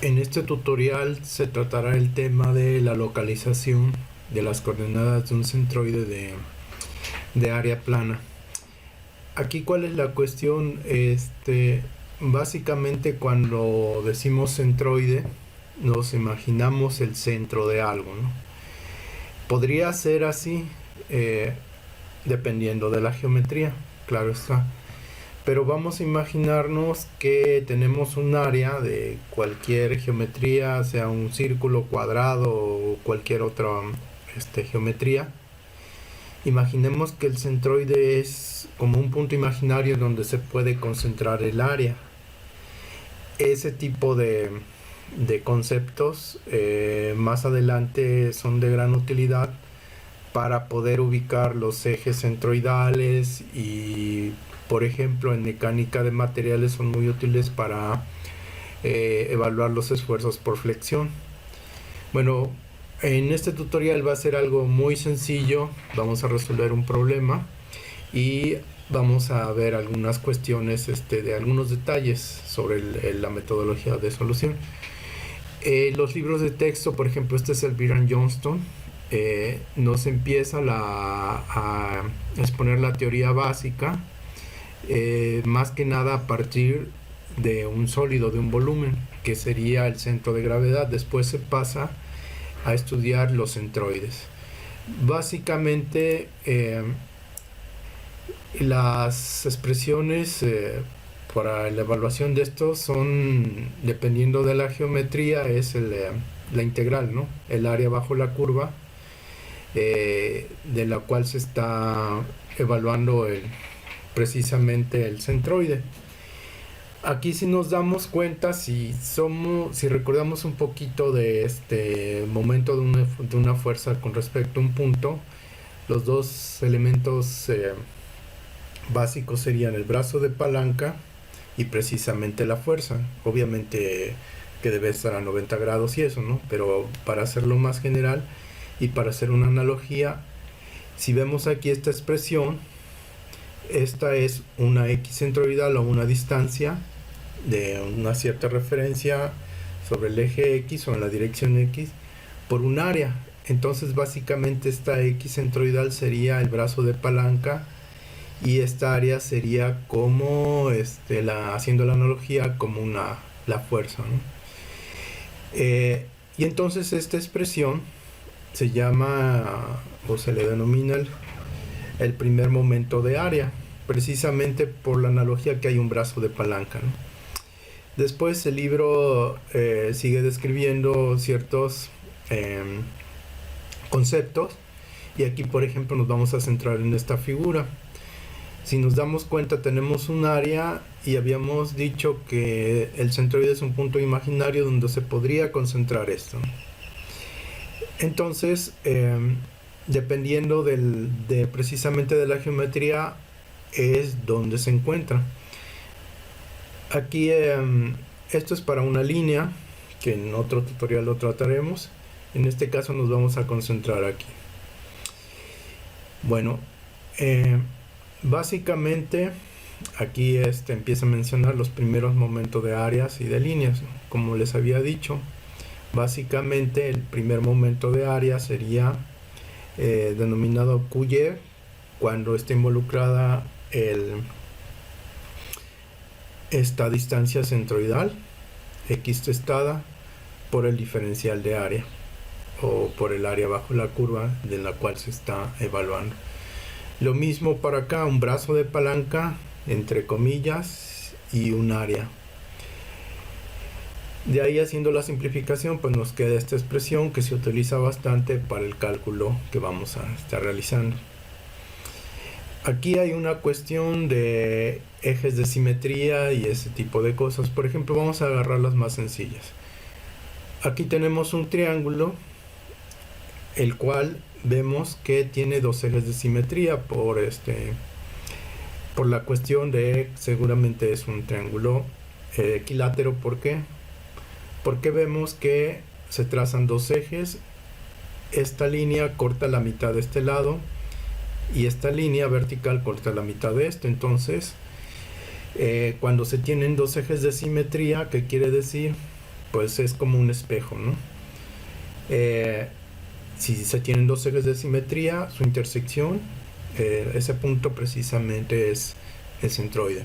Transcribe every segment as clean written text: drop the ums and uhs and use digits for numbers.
En este tutorial se tratará el tema de la localización de las coordenadas de un centroide de área plana. Aquí, ¿cuál es la cuestión? Básicamente, cuando decimos centroide, nos imaginamos el centro de algo, ¿no? Podría ser así, dependiendo de la geometría, claro está. Pero vamos a imaginarnos que tenemos un área de cualquier geometría, sea un círculo, cuadrado o cualquier otra geometría. Imaginemos que el centroide es como un punto imaginario donde se puede concentrar el área. Ese tipo de conceptos más adelante son de gran utilidad para poder ubicar los ejes centroidales y, por ejemplo, en mecánica de materiales son muy útiles para evaluar los esfuerzos por flexión. Bueno, en este tutorial va a ser algo muy sencillo. Vamos a resolver un problema y vamos a ver algunas cuestiones de algunos detalles sobre la metodología de solución. Los libros de texto, por ejemplo, este es el Byron Johnston, nos empieza a exponer la teoría básica, más que nada a partir de un sólido, de un volumen, que sería el centro de gravedad. Después se pasa a estudiar los centroides. Básicamente, las expresiones para la evaluación de estos son, dependiendo de la geometría, es la integral, ¿no? El área bajo la curva, de la cual se está evaluando precisamente el centroide. Aquí, si nos damos cuenta, si recordamos un poquito de este momento de una fuerza con respecto a un punto, los dos elementos básicos serían el brazo de palanca y precisamente la fuerza. Obviamente que debe estar a 90 grados y eso, ¿no? Pero para hacerlo más general y para hacer una analogía, si vemos aquí esta expresión, esta es una X centroidal o una distancia de una cierta referencia sobre el eje X o en la dirección X por un área. Entonces, básicamente esta X centroidal sería el brazo de palanca y esta área sería como, haciendo la analogía, como la fuerza, ¿no? Y entonces esta expresión se llama o se le denomina el primer momento de área, precisamente por la analogía que hay un brazo de palanca, ¿no? Después el libro sigue describiendo ciertos conceptos y aquí, por ejemplo, nos vamos a centrar en esta figura. Si nos damos cuenta, tenemos un área y habíamos dicho que el centroide es un punto imaginario donde se podría concentrar esto. Entonces, dependiendo precisamente de la geometría, es donde se encuentra. Aquí, esto es para una línea, que en otro tutorial lo trataremos. En este caso nos vamos a concentrar aquí. Bueno, básicamente aquí empieza a mencionar los primeros momentos de áreas y de líneas, ¿no? Como les había dicho, básicamente el primer momento de área sería denominado QY, cuando está involucrada esta distancia centroidal X testada por el diferencial de área o por el área bajo la curva de la cual se está evaluando. Lo mismo para acá, un brazo de palanca entre comillas y un área. De ahí, haciendo la simplificación, pues nos queda esta expresión que se utiliza bastante para el cálculo que vamos a estar realizando. Aquí hay una cuestión de ejes de simetría y ese tipo de cosas. Por ejemplo, vamos a agarrar las más sencillas. Aquí tenemos un triángulo, el cual vemos que tiene dos ejes de simetría por la cuestión de seguramente es un triángulo equilátero. ¿Por qué? Porque vemos que se trazan dos ejes. Esta línea corta la mitad de este lado y esta línea vertical corta la mitad de este. Entonces, cuando se tienen dos ejes de simetría, ¿qué quiere decir? pues es como un espejo, ¿no? Si se tienen dos ejes de simetría, su intersección, ese punto precisamente es el centroide.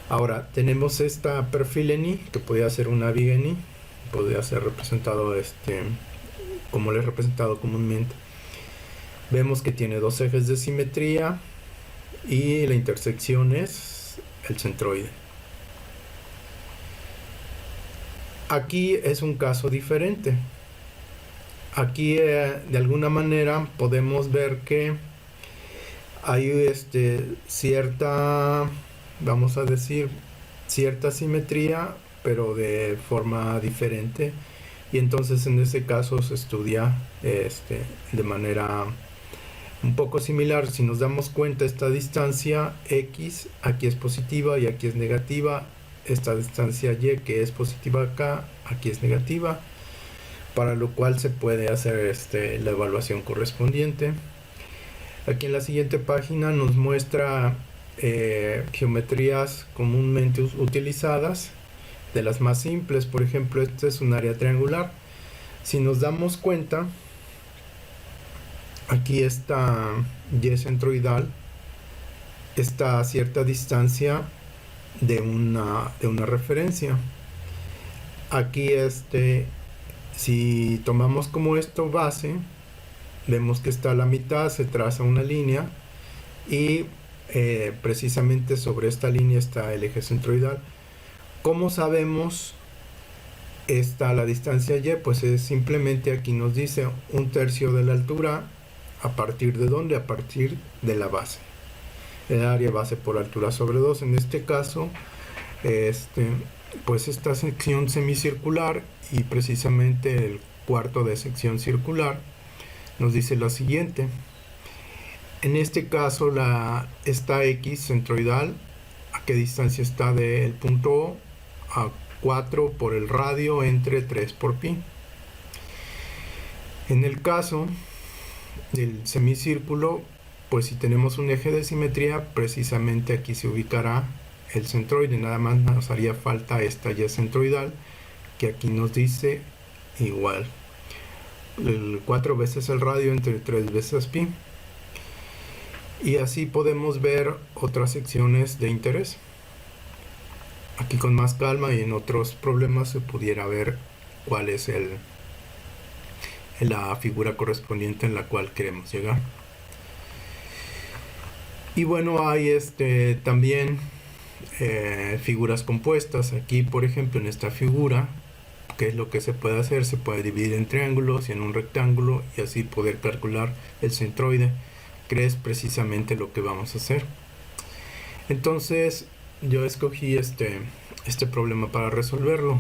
Ahora, tenemos esta perfil en I, que podría ser una viga en I, podría ser representado como lo he representado comúnmente. Vemos que tiene dos ejes de simetría y la intersección es el centroide. Aquí es un caso diferente. Aquí de alguna manera podemos ver que hay cierta, vamos a decir, cierta simetría, pero de forma diferente, y entonces en ese caso se estudia de manera un poco similar. Si nos damos cuenta, esta distancia X aquí es positiva y aquí es negativa, esta distancia Y que es positiva acá, aquí es negativa, para lo cual se puede hacer la evaluación correspondiente. Aquí en la siguiente página nos muestra geometrías comúnmente utilizadas, de las más simples. Por ejemplo, este es un área triangular. Si nos damos cuenta, aquí está Y centroidal, está a cierta distancia de una referencia. Aquí si tomamos como esto base, vemos que está a la mitad, se traza una línea y precisamente sobre esta línea está el eje centroidal. ¿Cómo sabemos la distancia Y? Pues es simplemente, aquí nos dice 1/3 de la altura. ¿A partir de dónde? A partir de la base. El área base por altura sobre 2. En este caso, pues esta sección semicircular y precisamente el cuarto de sección circular nos dice lo siguiente. En este caso, esta X centroidal, ¿a qué distancia está del punto O? A 4 por el radio entre 3 por pi. En el caso del semicírculo, pues si tenemos un eje de simetría, precisamente aquí se ubicará el centroide. Nada más nos haría falta esta Y centroidal, que aquí nos dice igual 4 veces el radio entre 3 veces pi. Y así podemos ver otras secciones de interés. Aquí con más calma, y en otros problemas se pudiera ver cuál es la figura correspondiente en la cual queremos llegar. Y bueno, hay también figuras compuestas. Aquí, por ejemplo, en esta figura, ¿qué es lo que se puede hacer? Se puede dividir en triángulos y en un rectángulo, y así poder calcular el centroide, que es precisamente lo que vamos a hacer. Entonces yo escogí este problema para resolverlo.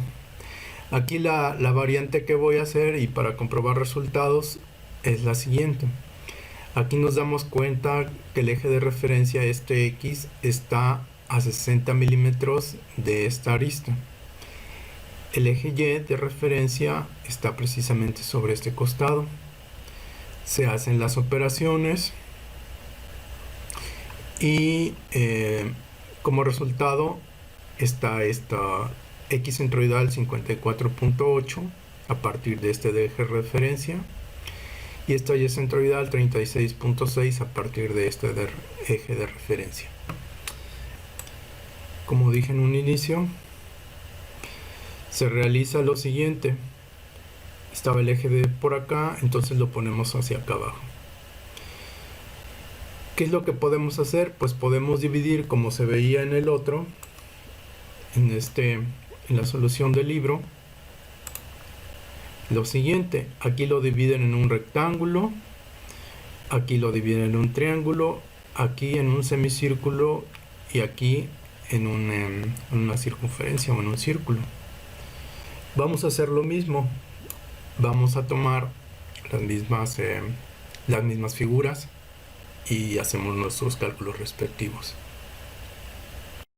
Aquí la variante que voy a hacer, y para comprobar resultados, es la siguiente. Aquí nos damos cuenta que el eje de referencia, X, está a 60 milímetros de esta arista. El eje Y de referencia está precisamente sobre este costado. Se hacen las operaciones y como resultado está esta X centroidal 54.8 a partir de este de eje de referencia, y esta Y centroidal 36.6 a partir de este eje de referencia. Como dije en un inicio, se realiza lo siguiente. Estaba el eje de por acá, entonces lo ponemos hacia acá abajo. ¿Qué es lo que podemos hacer? Pues podemos dividir, como se veía en el otro, en la solución del libro, lo siguiente. Aquí lo dividen en un rectángulo, aquí lo dividen en un triángulo, aquí en un semicírculo y aquí en una circunferencia o en un círculo. Vamos a hacer lo mismo. Vamos a tomar las mismas figuras y hacemos nuestros cálculos respectivos.